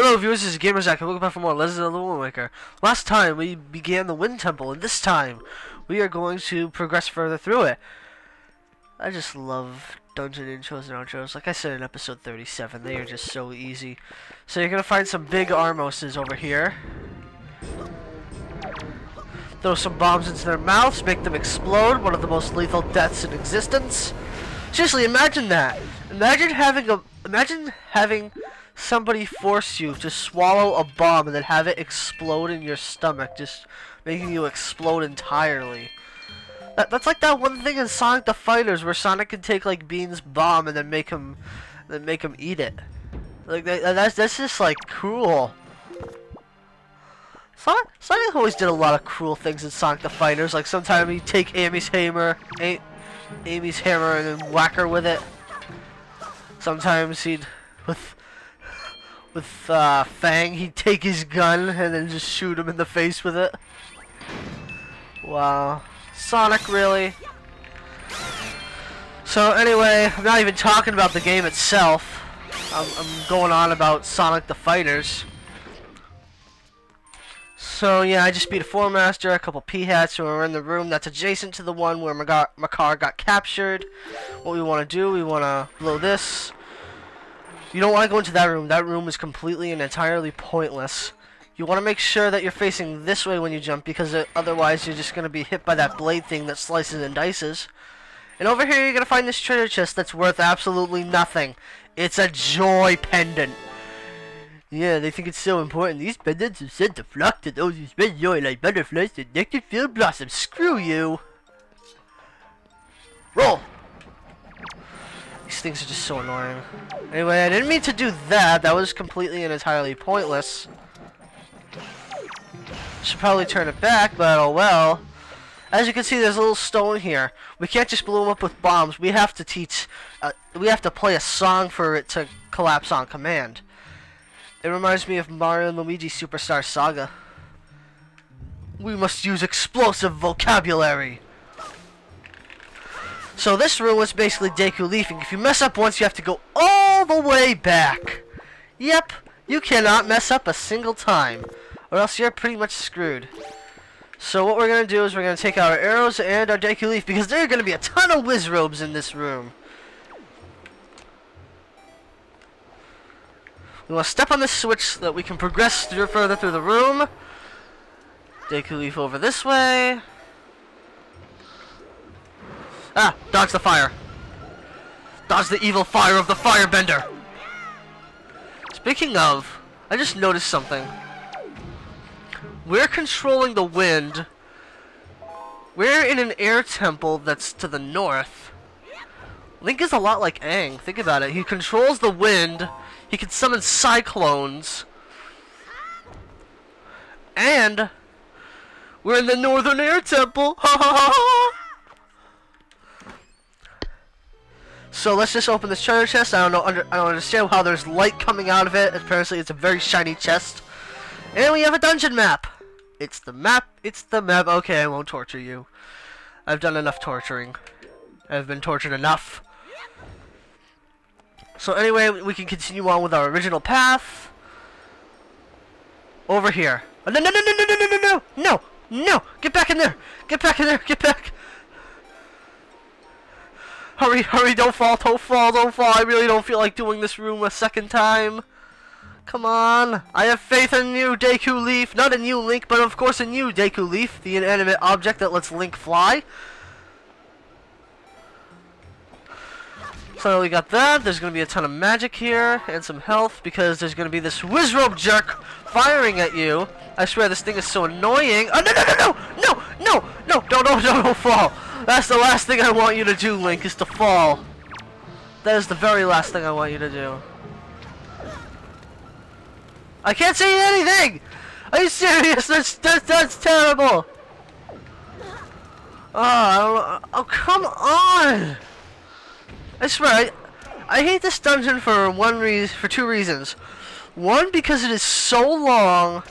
Hello viewers, this is GamerZakk and welcome back for more Zelda the Wind Waker. Last time we began the Wind Temple, and this time we are going to progress further through it. I just love dungeon intros and outros. Like I said in episode 37, they are just so easy. So you're going to find some big Armoses over here. Throw some bombs into their mouths, make them explode, one of the most lethal deaths in existence. Seriously, imagine that. Imagine having somebody force you to swallow a bomb and then have it explode in your stomach, just making you explode entirely. That's like that one thing in Sonic the Fighters where Sonic can take like Bean's bomb and then make him eat it. Like that's just like cruel. Sonic always did a lot of cruel things in Sonic the Fighters. Like sometimes he'd take Amy's hammer and then whack her with it. Sometimes he'd with Fang, he'd take his gun and then just shoot him in the face with it. Wow. Sonic, really? So anyway, I'm not even talking about the game itself. I'm going on about Sonic the Fighters. So yeah, I just beat a Four Master, a couple P-Hats who are in the room that's adjacent to the one where Makar got captured. What we want to do, we want to blow this. You don't want to go into that room. That room is completely and entirely pointless. You want to make sure that you're facing this way when you jump, because otherwise you're just going to be hit by that blade thing that slices and dices. And over here you're going to find this treasure chest that's worth absolutely nothing. It's a joy pendant. Yeah, they think it's so important. These pendants are sent to flock to those who spread joy like butterflies and nectar-filled blossoms. Screw you. Roll. These things are just so annoying. Anyway, I didn't mean to do that. That was completely and entirely pointless. Should probably turn it back, but oh well. As you can see, there's a little stone here. We can't just blow them up with bombs. We have to play a song for it to collapse on command. It reminds me of Mario and Luigi Superstar Saga. We must use explosive vocabulary. So this room was basically Deku Leafing. If you mess up once, you have to go all the way back. Yep, you cannot mess up a single time, or else you're pretty much screwed. So what we're going to do is we're going to take our arrows and our Deku Leaf, because there are going to be a ton of Wizrobes in this room. We want to step on this switch so that we can progress further through the room. Deku Leaf over this way. Ah! Dodge the fire. Dodge the evil fire of the firebender. Speaking of, I just noticed something. We're controlling the wind. We're in an air temple that's to the north. Link is a lot like Aang. Think about it. He controls the wind. He can summon cyclones. And we're in the northern air temple. Ha ha ha ha. So let's just open this treasure chest. I don't understand how there's light coming out of it. Apparently it's a very shiny chest. And we have a dungeon map. It's the map. It's the map. Okay, I won't torture you. I've done enough torturing. I've been tortured enough. So anyway, we can continue on with our original path. Over here. Oh, no, no, no, no, no, no, no, no, no, no, no! Get back in there! Get back in there! Get back! Hurry, hurry, don't fall, don't fall, don't fall. I really don't feel like doing this room a second time. Come on. I have faith in you, Deku Leaf. Not in you, Link, but of course in you, Deku Leaf, the inanimate object that lets Link fly. So we got that. There's going to be a ton of magic here and some health because there's going to be this Wizrobe jerk firing at you. I swear this thing is so annoying. Oh, no, no, no, no, no, no, no, don't fall. That's the last thing I want you to do, Link, is to fall. That is the very last thing I want you to do. I can't see anything! Are you serious? That's terrible! Oh, come on! I swear, I hate this dungeon for two reasons. One, because it is so long,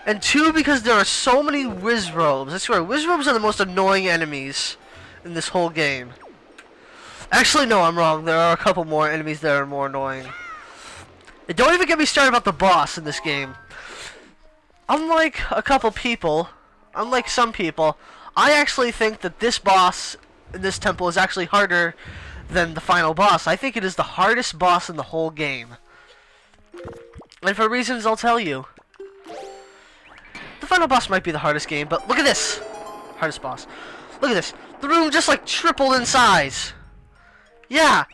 and two, because there are so many Wizrobes. I swear, Wizrobes are the most annoying enemies in this whole game. Actually, no, I'm wrong. There are a couple more enemies that are more annoying. And don't even get me started about the boss in this game. Unlike some people, I actually think that this boss in this temple is actually harder than the final boss. I think it is the hardest boss in the whole game. And for reasons I'll tell you. The final boss might be the hardest game, but look at this. Hardest boss. Look at this. The room just like tripled in size. Yeah,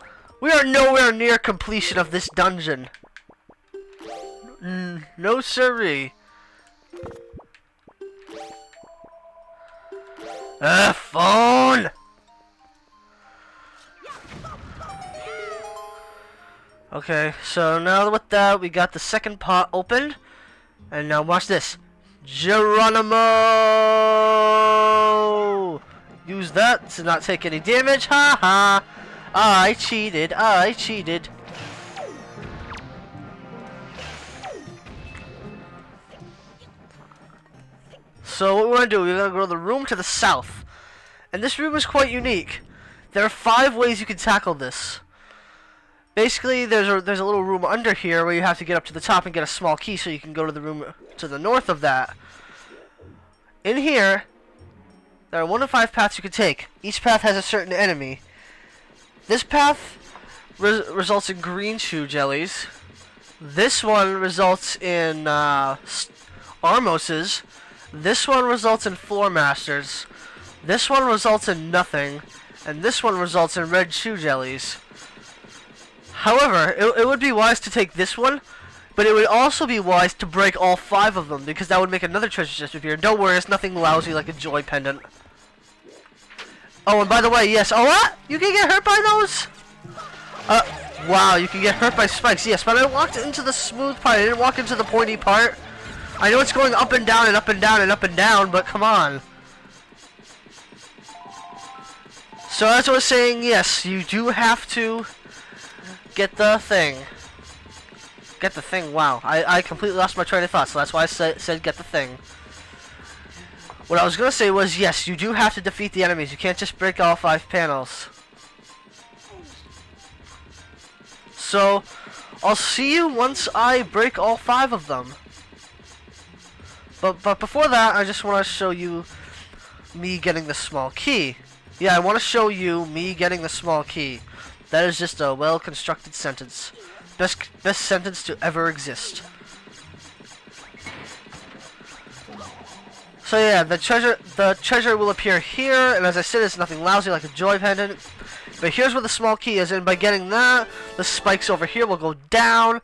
we are nowhere near completion of this dungeon. No siree. Phone! Okay, so now with that, we got the second pot opened. And now watch this. Geronimo! Use that to not take any damage. Ha ha! I cheated. I cheated. So what we want to do, we're going to go to the room to the south. And this room is quite unique. There are 5 ways you can tackle this. Basically, there's a little room under here where you have to get up to the top and get a small key so you can go to the room to the north of that. In here, there are 1 of 5 paths you can take. Each path has a certain enemy. This path results in green shoe jellies. This one results in Armoses. This one results in floor masters. This one results in nothing. And this one results in red shoe jellies. However, it would be wise to take this one, but it would also be wise to break all 5 of them, because that would make another treasure chest appear. Don't worry, it's nothing lousy like a joy pendant. Oh, and by the way, yes. Oh, what? You can get hurt by those? Wow, you can get hurt by spikes. Yes, but I walked into the smooth part. I didn't walk into the pointy part. I know it's going up and down and up and down and up and down, but come on. So as I was saying, yes, you do have to get the thing. Get the thing, wow. I completely lost my train of thought, so that's why I said get the thing. What I was going to say was, yes, you do have to defeat the enemies. You can't just break all 5 panels. So, I'll see you once I break all 5 of them. But before that, I just want to show you me getting the small key. Yeah, I want to show you me getting the small key. That is just a well-constructed sentence. Best sentence to ever exist. So yeah, the treasure will appear here, and as I said, it's nothing lousy like a joy pendant. But here's where the small key is, and by getting that, the spikes over here will go down.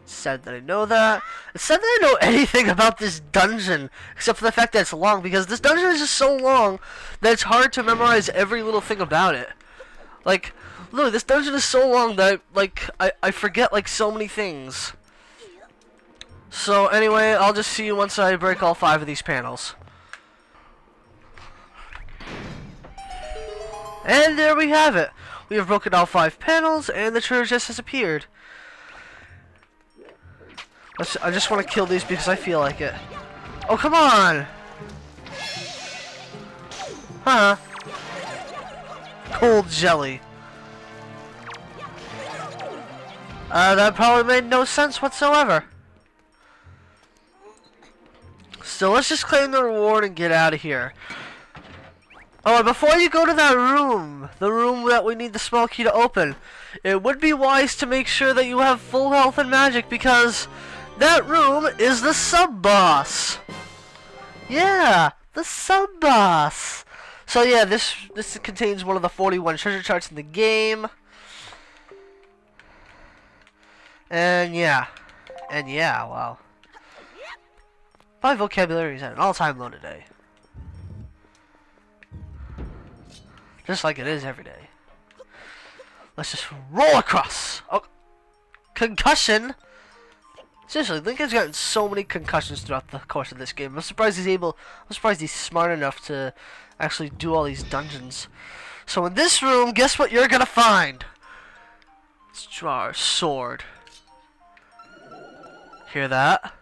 Sad that I know that. It's sad that I know anything about this dungeon, except for the fact that it's long, because this dungeon is just so long that it's hard to memorize every little thing about it. Like, look, this dungeon is so long that I forget like so many things. So anyway, I'll just see you once I break all 5 of these panels. And there we have it. We have broken all 5 panels, and the treasure chest has appeared. I just want to kill these because I feel like it. Oh, come on! Huh? Cold jelly. That probably made no sense whatsoever. So let's just claim the reward and get out of here. Oh, and before you go to that room, the room that we need the small key to open, it would be wise to make sure that you have full health and magic, because that room is the sub-boss. Yeah, the sub-boss. So yeah, this contains one of the 41 treasure charts in the game. And yeah, wow. My vocabulary is at an all-time low today. Just like it is every day. Let's just roll across. Oh, concussion. Seriously, Link has gotten so many concussions throughout the course of this game. I'm surprised he's smart enough to actually do all these dungeons. So in this room, guess what you're gonna find? Let's draw our sword. Hear that?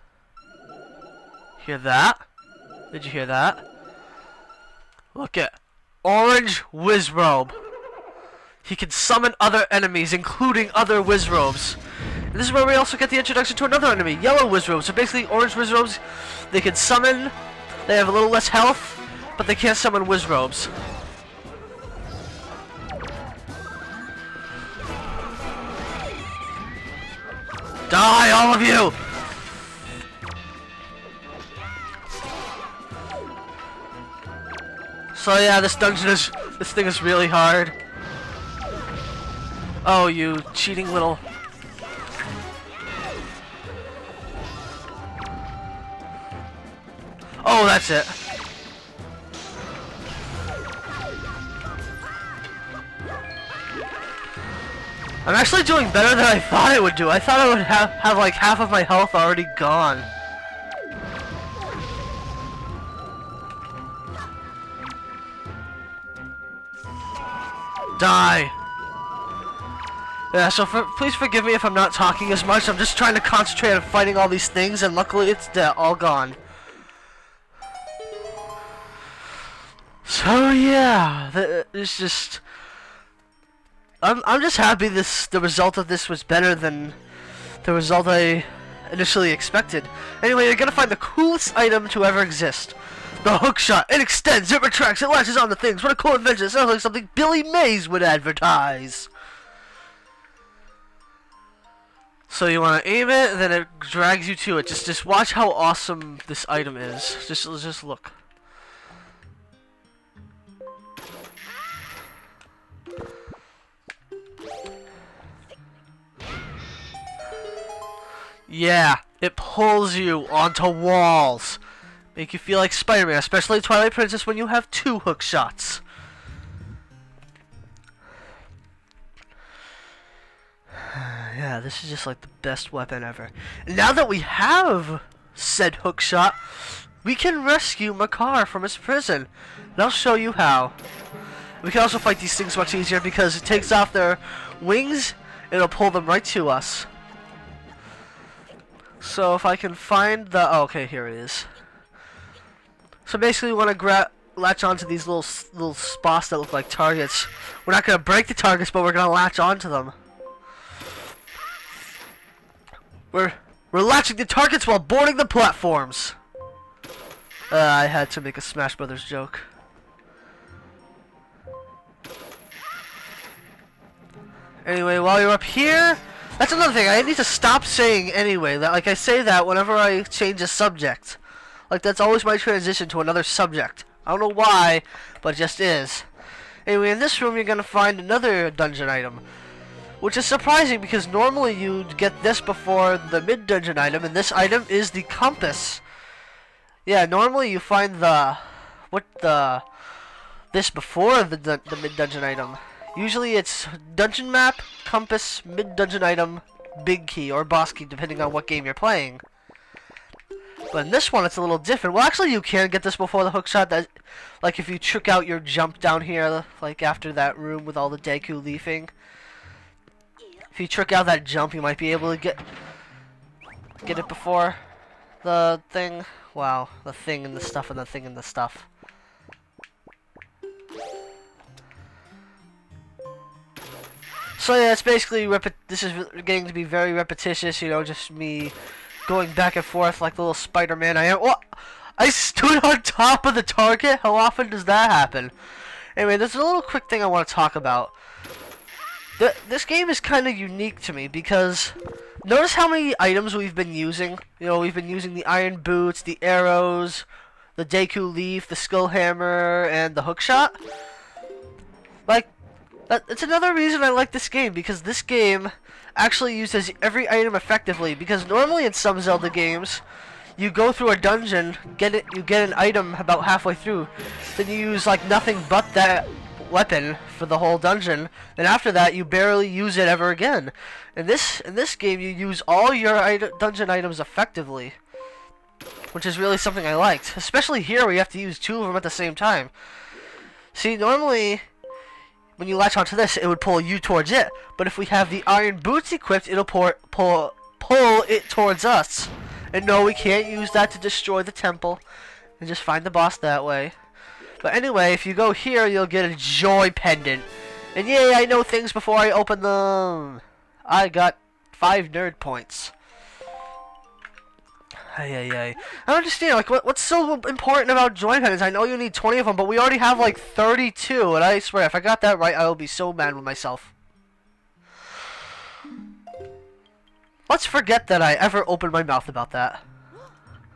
Hear that? Did you hear that? Look at orange Wizrobe. he can summon other enemies, including other Wizrobes. And this is where we also get the introduction to another enemy, yellow Wizrobes. So basically, orange Wizrobes, they can summon, they have a little less health, but they can't summon Wizrobes. Die, all of you! So yeah, this thing is really hard. Oh, you cheating little... Oh, that's it. I'm actually doing better than I thought I would do. I thought I would have like half of my health already gone. Die. Yeah, so please forgive me if I'm not talking as much. I'm just trying to concentrate on fighting all these things, and luckily it's all gone. So yeah, it's just... I'm just happy the result of this was better than the result I initially expected. Anyway, you're gonna find the coolest item to ever exist. The hookshot. It extends, it retracts, it latches onto things. What a cool invention. It sounds like something Billy Mays would advertise. So you want to aim it, and then it drags you to it. Just watch how awesome this item is. Just look. Yeah, it pulls you onto walls. Make you feel like Spider-Man, especially Twilight Princess when you have 2 hook shots. Yeah, this is just like the best weapon ever. And now that we have said hook shot, we can rescue Makar from his prison. And I'll show you how. We can also fight these things much easier because it takes off their wings and it'll pull them right to us. So if I can find the... Oh, okay, here it is. So basically we want to latch onto these little spots that look like targets. We're not going to break the targets, but we're going to latch onto them. We're latching the targets while boarding the platforms. I had to make a Smash Brothers joke. Anyway, while you're up here... That's another thing, I need to stop saying anyway. That, like, I say that whenever I change a subject. Like, that's always my transition to another subject. I don't know why, but it just is. Anyway, in this room you're going to find another dungeon item. Which is surprising because normally you'd get this before the mid-dungeon item, and this item is the compass. Yeah, normally you find this before the mid-dungeon item. Usually it's dungeon map, compass, mid-dungeon item, big key, or boss key, depending on what game you're playing. But in this one, it's a little different. Well, actually, you can get this before the hookshot. That, like, if you trick out your jump down here, like after that room with all the Deku leafing. If you trick out that jump, you might be able to get it before the thing. Wow, the thing and the stuff and the thing and the stuff. So yeah, it's basically this is getting to be very repetitious, you know, just me going back and forth like the little Spider-Man I am. Oh, I stood on top of the target? How often does that happen? Anyway, there's a little quick thing I want to talk about. This game is kind of unique to me because notice how many items we've been using. You know, we've been using the iron boots, the arrows, the Deku leaf, the skull hammer, and the hookshot. Like, it's another reason I like this game, because this game actually uses every item effectively. Because normally in some Zelda games, you go through a dungeon, you get an item about halfway through, then you use like nothing but that weapon for the whole dungeon, and after that you barely use it ever again. In this game, you use all your dungeon items effectively, which is really something I liked. Especially here, where you have to use 2 of them at the same time. See, normally when you latch onto this, it would pull you towards it. But if we have the iron boots equipped, it'll pull it towards us. And no, we can't use that to destroy the temple. And just find the boss that way. But anyway, if you go here, you'll get a joy pendant. And yay, I know things before I open them. I got 5 nerd points. I don't understand, like, what's so important about joy pendants? I know you need 20 of them, but we already have, like, 32, and I swear, if I got that right, I will be so mad with myself. Let's forget that I ever opened my mouth about that.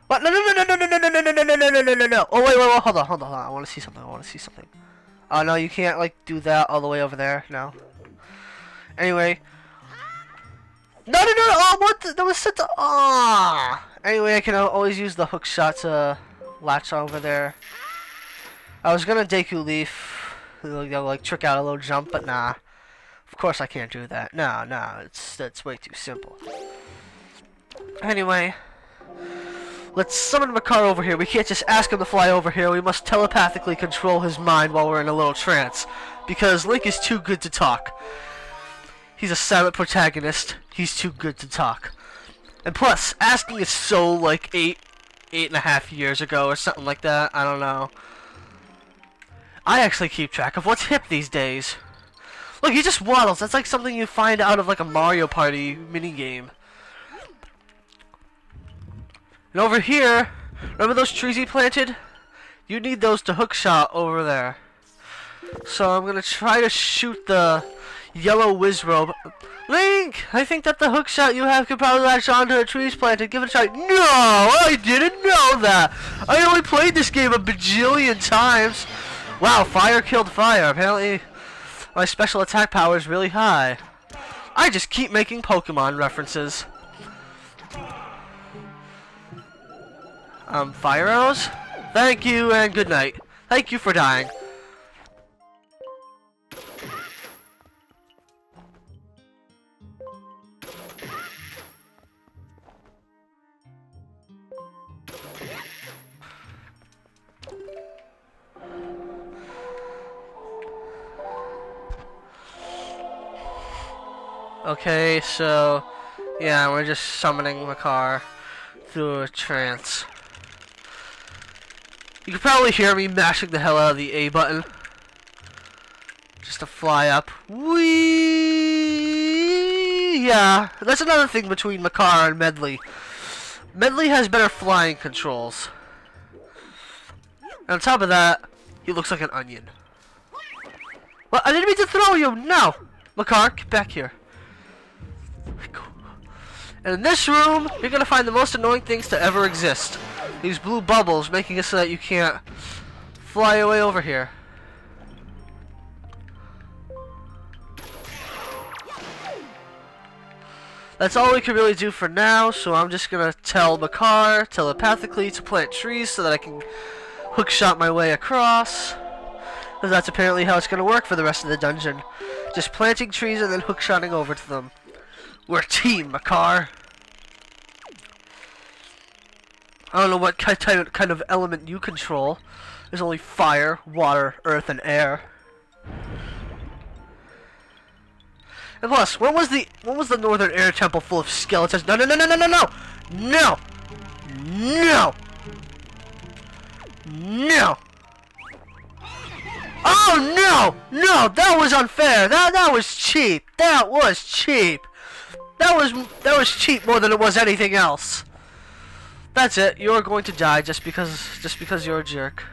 What? No. Oh, wait, hold on. I want to see something. Oh, no, you can't, like, do that all the way over there. No. Anyway. No. Oh, what? That was such a... Ah. Anyway, I can always use the hook shot to latch over there. I was gonna Deku Leaf, like trick out a little jump, but nah. Of course I can't do that. No, that's way too simple. Anyway, let's summon Makar over here. We can't just ask him to fly over here. We must telepathically control his mind while we're in a little trance, because Link is too good to talk. He's a silent protagonist. He's too good to talk. And plus, asking is so, like, 8.5 years ago or something like that. I don't know. I actually keep track of what's hip these days. Look, he just waddles. That's like something you find out of, like, a Mario Party minigame. And over here, remember those trees he planted? You need those to hookshot over there. So I'm gonna try to shoot the yellow Wizrobe. Link! I think that the hookshot you have could probably latch onto the trees planted. Give it a try. No! I didn't know that! I only played this game a bajillion times. Wow, fire killed fire. Apparently, my special attack power is really high. I just keep making Pokemon references. Fire arrows? Thank you and good night. Thank you for dying. Okay, so yeah, we're just summoning Makar through a trance. You can probably hear me mashing the hell out of the A button just to fly up. Whee! Yeah, that's another thing between Makar and Medley. Medley has better flying controls. And on top of that, he looks like an onion. Well, I didn't mean to throw you! No! Makar, get back here. And in this room, you're gonna find the most annoying things to ever exist. These blue bubbles making it so that you can't fly away over here. That's all we can really do for now, so I'm just gonna tell Makar telepathically to plant trees so that I can hookshot my way across. Because that's apparently how it's gonna work for the rest of the dungeon. Just planting trees and then hookshotting over to them. We're a team, Makar. I don't know what kind of element you control. There's only fire, water, earth, and air. And plus, when was the Northern Air Temple full of skeletons? No! Oh no! That was unfair. That was cheap. That was cheap. That was cheap more than it was anything else. That's it. You're going to die just because you're a jerk.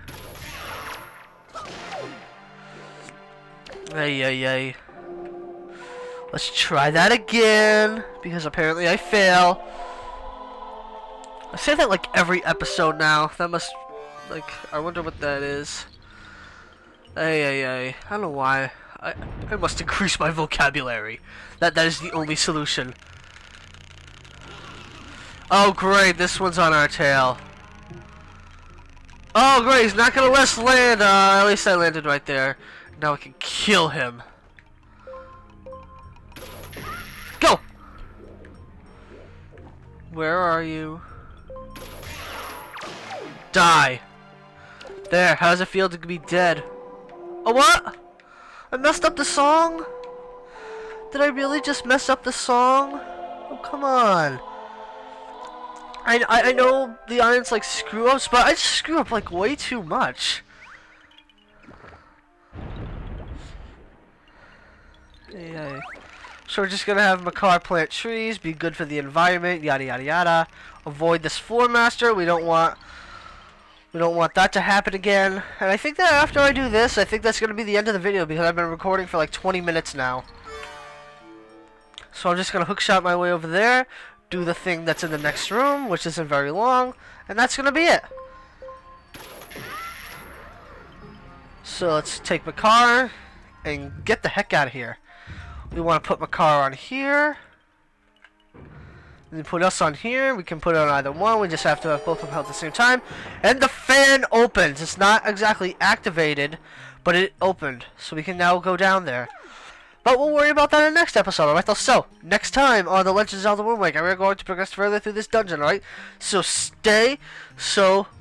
Ay. Let's try that again because apparently I fail. I say that like every episode now. That must I wonder what that is. Ay. I don't know why. I must increase my vocabulary. That is the only solution. Oh great, this one's on our tail. Oh great, he's not gonna let us land. At least I landed right there. Now I can kill him. Go! Where are you? Die! There, how does it feel to be dead? Oh what? I messed up the song? Did I really just mess up the song? Oh come on. I know the audience like screw ups, but I just screw up like way too much. Yay. So we're just gonna have Makar plant trees, be good for the environment, yada yada yada. Avoid this floor master. We don't want that to happen again. And I think that after I do this, I think that's gonna be the end of the video because I've been recording for like 20 minutes now. So I'm just gonna hookshot my way over there, do the thing that's in the next room, which isn't very long, and that's gonna be it. So let's take Makar and get the heck out of here. We want to put Makar on here. And then put us on here. We can put it on either one. We just have to have both of them out at the same time. And the fan opens. It's not exactly activated, but it opened. So we can now go down there. But we'll worry about that in the next episode, alright? So, next time on the Legend of Zelda Wind Waker, we're going to progress further through this dungeon, alright? So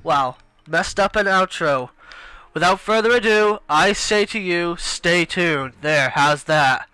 wow, messed up an outro. Without further ado, I say to you, stay tuned. There, how's that?